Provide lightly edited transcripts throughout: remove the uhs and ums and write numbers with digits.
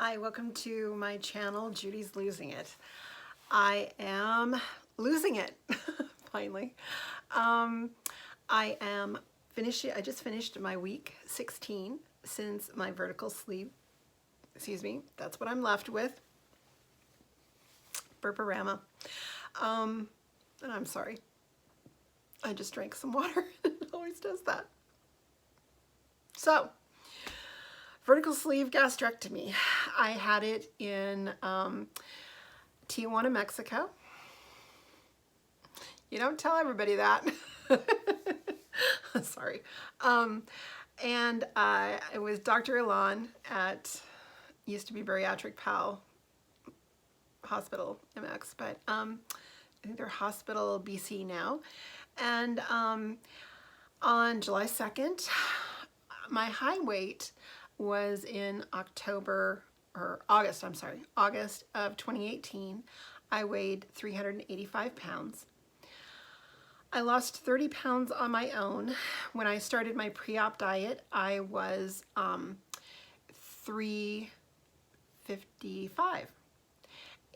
Hi, welcome to my channel, Judy's Losing It. I am losing it, finally. I just finished my week 16 since my vertical sleeve, that's what I'm left with. Burparama. And I'm sorry. I just drank some water. It always does that. So, vertical sleeve gastrectomy. I had it in Tijuana, Mexico. You don't tell everybody that. Sorry. And it was Dr. Ilan at, used to be Bariatric Pal Hospital, MX, but I think they're Hospital BC now. And on July 2nd, my high weight was in August of 2018. I weighed 385 pounds. I lost 30 pounds on my own. When I started my pre-op diet, I was 355.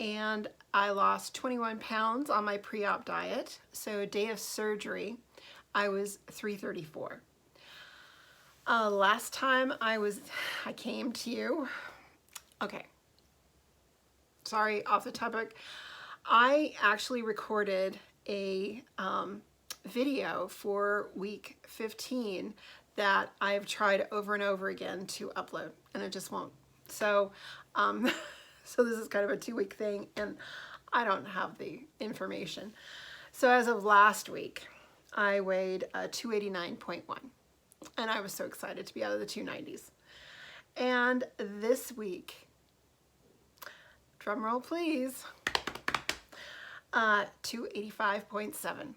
And I lost 21 pounds on my pre-op diet. So a day of surgery, I was 334. Last time I came to you, okay, sorry, off the topic. I actually recorded a video for week 15 that I've tried over and over again to upload, and it just won't. So, so this is kind of a 2-week thing, and I don't have the information. So as of last week, I weighed 289.1. And I was so excited to be out of the 290s. And this week, drum roll please, 285.7.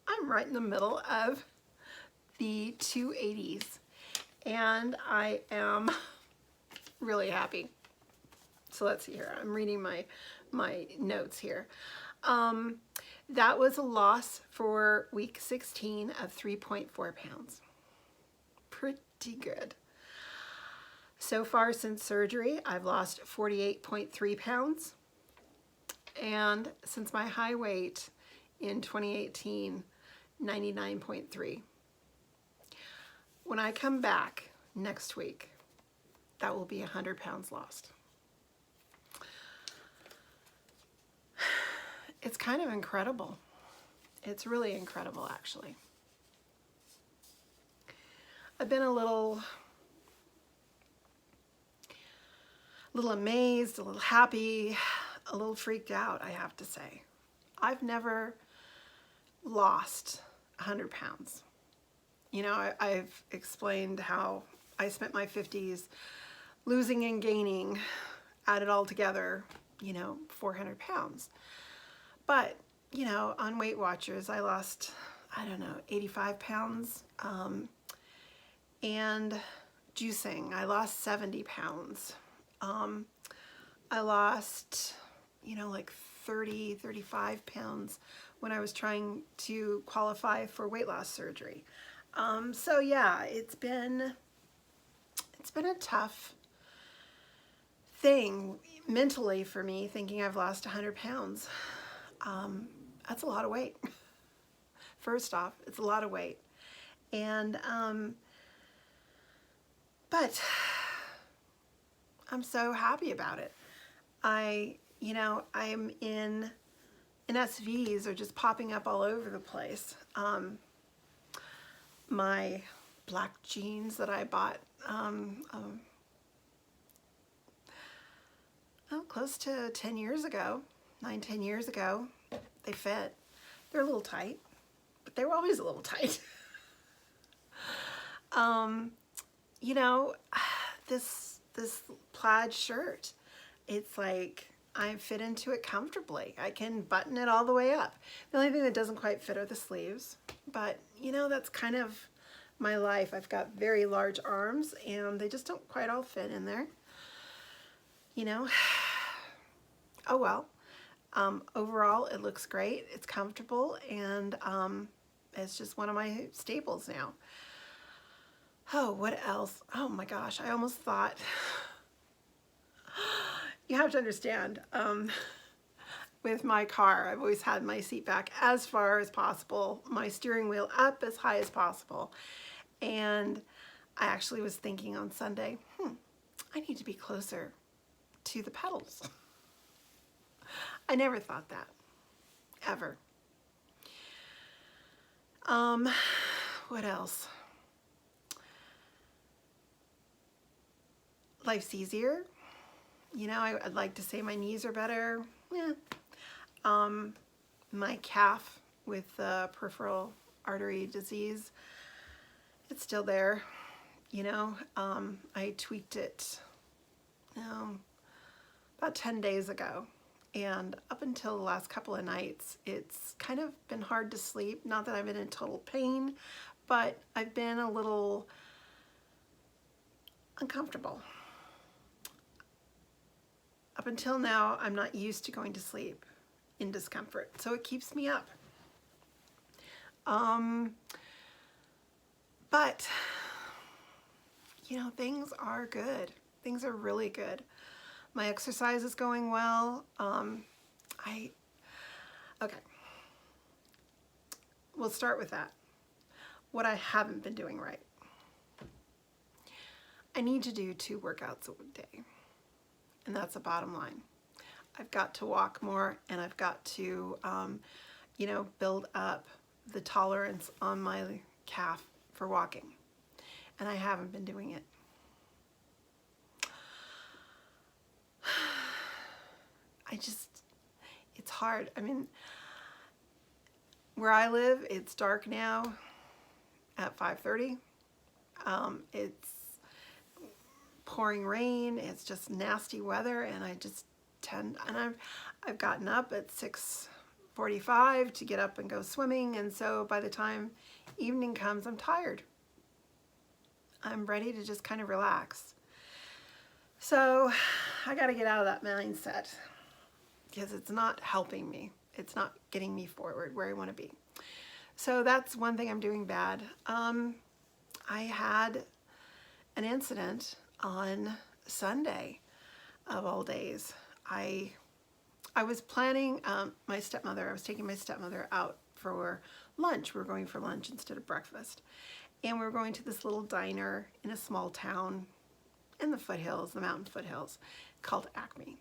I'm right in the middle of the 280s, and I am really happy. So let's see here. I'm reading my notes here. That was a loss for week 16 of 3.4 pounds. Pretty good. So far since surgery, I've lost 48.3 pounds. And since my high weight in 2018, 99.3. When I come back next week, that will be 100 pounds lost. It's kind of incredible. It's really incredible, actually. I've been a little amazed, a little happy, a little freaked out, I have to say. I've never lost 100 pounds. You know, I've explained how I spent my 50s losing and gaining, add it all together, 400 pounds. But, on Weight Watchers, I lost, 85 pounds. And juicing, I lost 70 pounds. I lost, like 30, 35 pounds when I was trying to qualify for weight loss surgery. So yeah, it's been a tough thing mentally for me, thinking I've lost 100 pounds. That's a lot of weight. First off, it's a lot of weight. And, but I'm so happy about it. I'm in NSVs are just popping up all over the place. My black jeans that I bought, close to 10 years ago, 9-10 years ago, they fit. They're a little tight, but they were always a little tight. This plaid shirt, it's like I fit into it comfortably. I can button it all the way up. The only thing that doesn't quite fit are the sleeves, but that's kind of my life. I've got very large arms and they just don't quite all fit in there. Oh well. Overall, it looks great. It's comfortable, and it's just one of my staples now. Oh, what else? Oh my gosh, I almost thought, you have to understand, with my car, I've always had my seat back as far as possible, my steering wheel up as high as possible. And I actually was thinking on Sunday, I need to be closer to the pedals. I never thought that, ever. What else? Life's easier. You know, I'd like to say my knees are better. Yeah. My calf with peripheral artery disease, it's still there. You know, I tweaked it about 10 days ago. And up until the last couple of nights, it's kind of been hard to sleep. Not that I've been in total pain, but I've been a little uncomfortable. Up until now, I'm not used to going to sleep in discomfort, so it keeps me up. But, you know, things are good. Things are really good. My exercise is going well. Okay. We'll start with that. What I haven't been doing right. I need to do 2 workouts a day. And that's the bottom line. I've got to walk more, and I've got to, you know, build up the tolerance on my calf for walking. And I haven't been doing it. It's hard. I mean, where I live, it's dark now at 5:30. It's pouring rain. It's just nasty weather, and I just and I've gotten up at 6:45 to get up and go swimming, and so by the time evening comes, I'm tired. I'm ready to just kind of relax. So I got to get out of that mindset because it's not helping me. It's not getting me forward where I want to be. So that's one thing I'm doing bad. I had an incident on Sunday of all days. I was planning, I was taking my stepmother out for lunch. We were going for lunch instead of breakfast. And we were going to this little diner in a small town in the foothills, the mountain foothills, called Acme.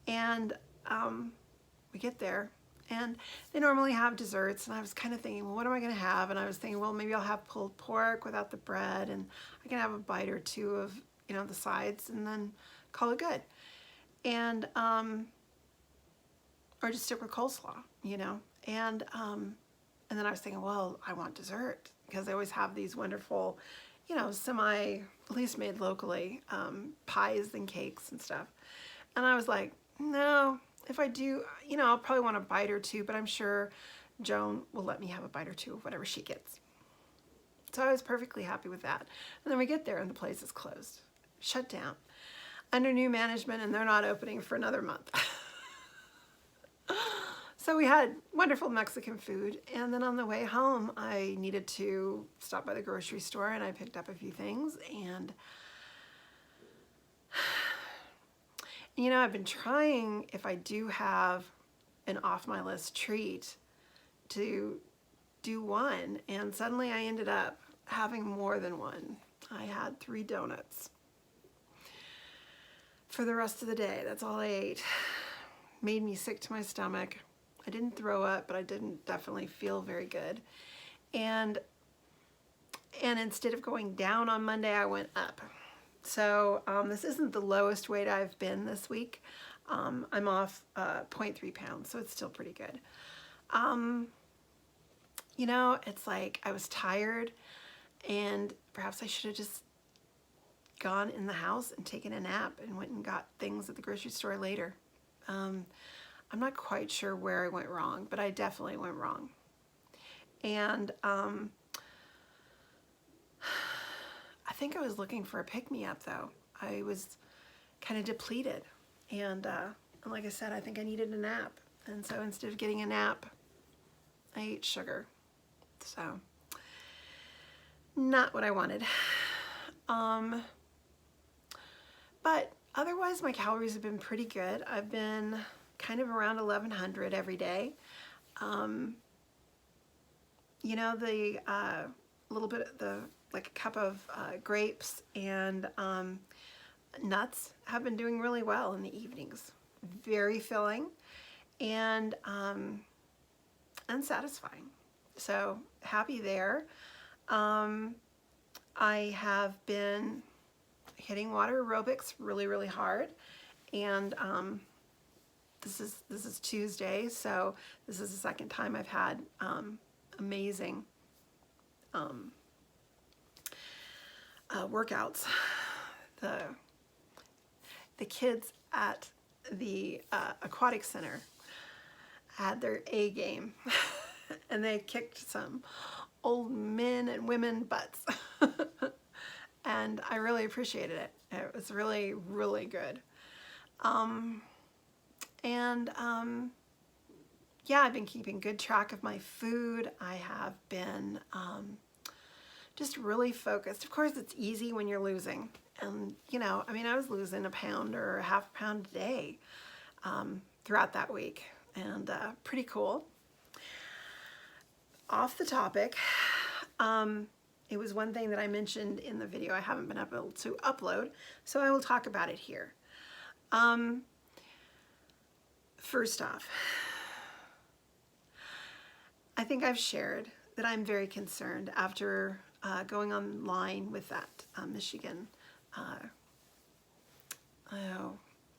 And we get there, and they normally have desserts, and I was kind of thinking, well, what am I going to have? And I was thinking, well, maybe I'll have pulled pork without the bread, and I can have a bite or two of, you know, the sides, and then call it good. And or just stick with coleslaw, you know. And then I was thinking, well, I want dessert, because they always have these wonderful, you know, at least made locally, pies and cakes and stuff. And I was like, no, if I do, you know, I'll probably want a bite or two, but I'm sure Joan will let me have a bite or two of whatever she gets. So I was perfectly happy with that. And then we get there and the place is closed, shut down, under new management, and they're not opening for another month. So we had wonderful Mexican food, and then on the way home, I needed to stop by the grocery store, and I picked up a few things, and you know, I've been trying, if I do have an off my list treat, to do one, and suddenly I ended up having more than one. I had 3 donuts for the rest of the day. That's all I ate. Made me sick to my stomach. I didn't throw up, but I didn't definitely feel very good. And instead of going down on Monday, I went up. So this isn't the lowest weight I've been this week. I'm off 0.3 pounds, so it's still pretty good. You know, it's like I was tired, and perhaps I should have just gone in the house and taken a nap and went and got things at the grocery store later. I'm not quite sure where I went wrong, but I definitely went wrong. And I think I was looking for a pick-me-up, though. I was kind of depleted. And like I said, I think I needed a nap. And so instead of getting a nap, I ate sugar. So not what I wanted. But otherwise, my calories have been pretty good. I've been kind of around 1,100 every day. You know, the little bit of like a cup of grapes and nuts have been doing really well in the evenings. Very filling and satisfying. So happy there. I have been hitting water aerobics really, really hard, and this is Tuesday, so this is the second time I've had amazing workouts. The kids at the aquatic center had their A game, and they kicked some old men and women butts. And I really appreciated it. It was really, really good. Yeah, I've been keeping good track of my food. I have been just really focused. Of course, it's easy when you're losing. And, you know, I mean, I was losing a pound or a half a pound a day throughout that week. And pretty cool. Off the topic, it was one thing that I mentioned in the video I haven't been able to upload, so I will talk about it here. First off, I think I've shared that I'm very concerned after going online with that Michigan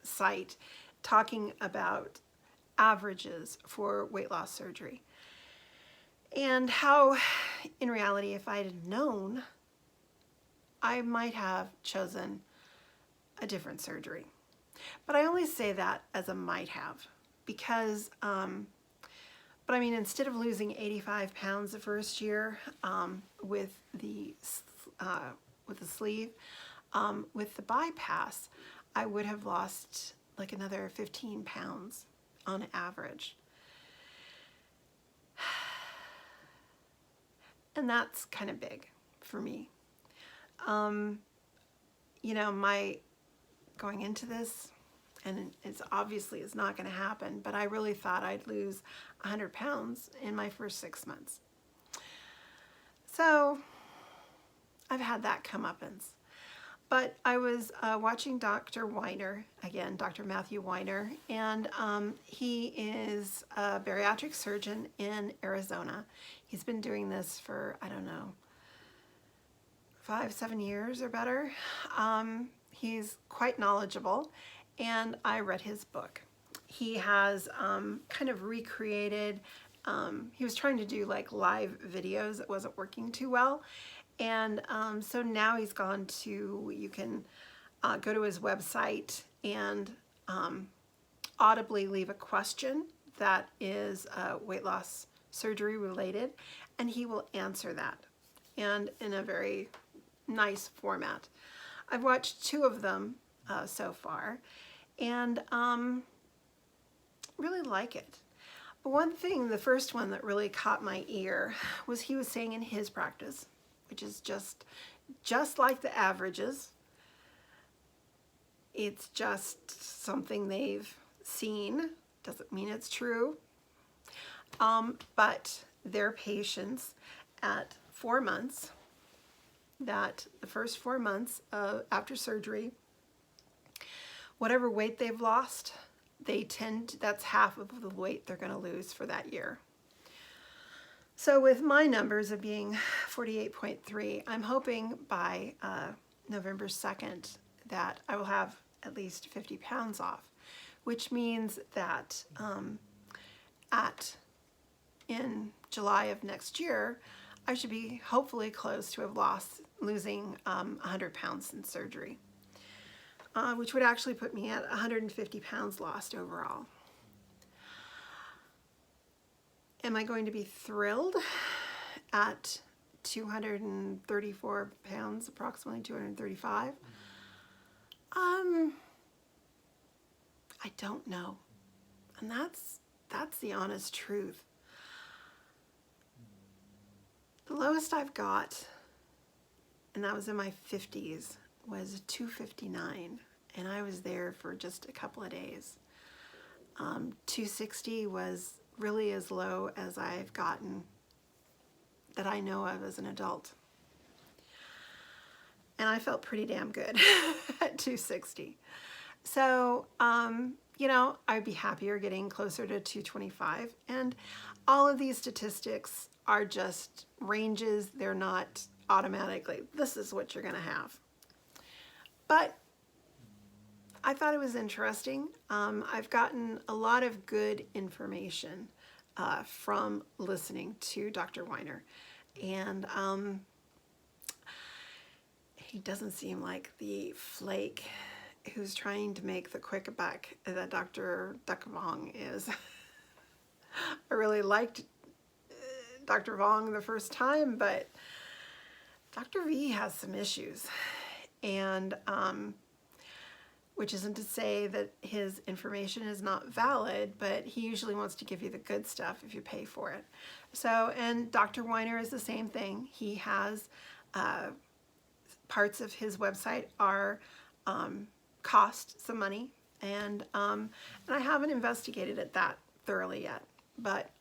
site talking about averages for weight loss surgery. And how, in reality, if I had known, I might have chosen a different surgery. But I only say that as a might have, because, but I mean, instead of losing 85 pounds the first year with the sleeve, with the bypass, I would have lost like another 15 pounds on average. And that's kind of big for me. You know, my going into this, and it's obviously it's not going to happen, but I really thought I'd lose 100 pounds in my first 6 months. So I've had that comeuppance. But I was watching Dr. Weiner, again, Dr. Matthew Weiner, and he is a bariatric surgeon in Arizona. He's been doing this for, I don't know, 5-7 years or better. He's quite knowledgeable, and I read his book. He has kind of recreated, he was trying to do like live videos that wasn't working too well. And so now he's gone to, you can go to his website and audibly leave a question that is weight loss surgery related, and he will answer that, and in a very nice format. I've watched 2 of them so far, and really like it. But one thing, the first one that really caught my ear was he was saying in his practice, which is just like the averages. It's just something they've seen. Doesn't mean it's true. But their patients at 4 months, that the first 4 months after surgery, whatever weight they've lost, they tend, that's half of the weight they're going to lose for that year. So with my numbers of being 48.3, I'm hoping by November 2nd that I will have at least 50 pounds off, which means that in July of next year, I should be hopefully close to losing 100 pounds in surgery, which would actually put me at 150 pounds lost overall. Am I going to be thrilled at 234 pounds, approximately 235? I don't know. And that's the honest truth. The lowest I've got and that was in my 50s, was 259, and I was there for just a couple of days. 260 was really as low as I've gotten that I know of as an adult. And I felt pretty damn good at 260. So, you know, I'd be happier getting closer to 225. And all of these statistics are just ranges. They're not automatically, this is what you're going to have. But I thought it was interesting. I've gotten a lot of good information from listening to Dr. Weiner. And he doesn't seem like the flake who's trying to make the quick buck that Dr. Vong is. I really liked Dr. Vong the first time, but Dr. V has some issues. And which isn't to say that his information is not valid, but he usually wants to give you the good stuff if you pay for it. So, and Dr. Weiner is the same thing. He has parts of his website are cost some money, and I haven't investigated it that thoroughly yet. But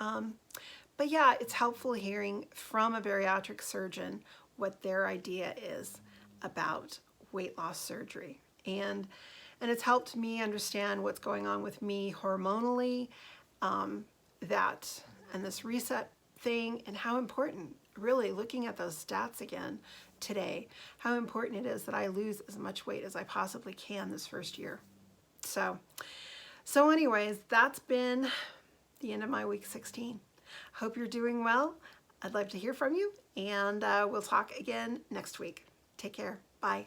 yeah, it's helpful hearing from a bariatric surgeon what their idea is about weight loss surgery, and it's helped me understand what's going on with me hormonally, and this reset thing, and how important, really looking at those stats again today, how important it is that I lose as much weight as I possibly can this first year. So anyways, that's been the end of my week 16. Hope you're doing well. I'd love to hear from you, and we'll talk again next week. Take care. Bye.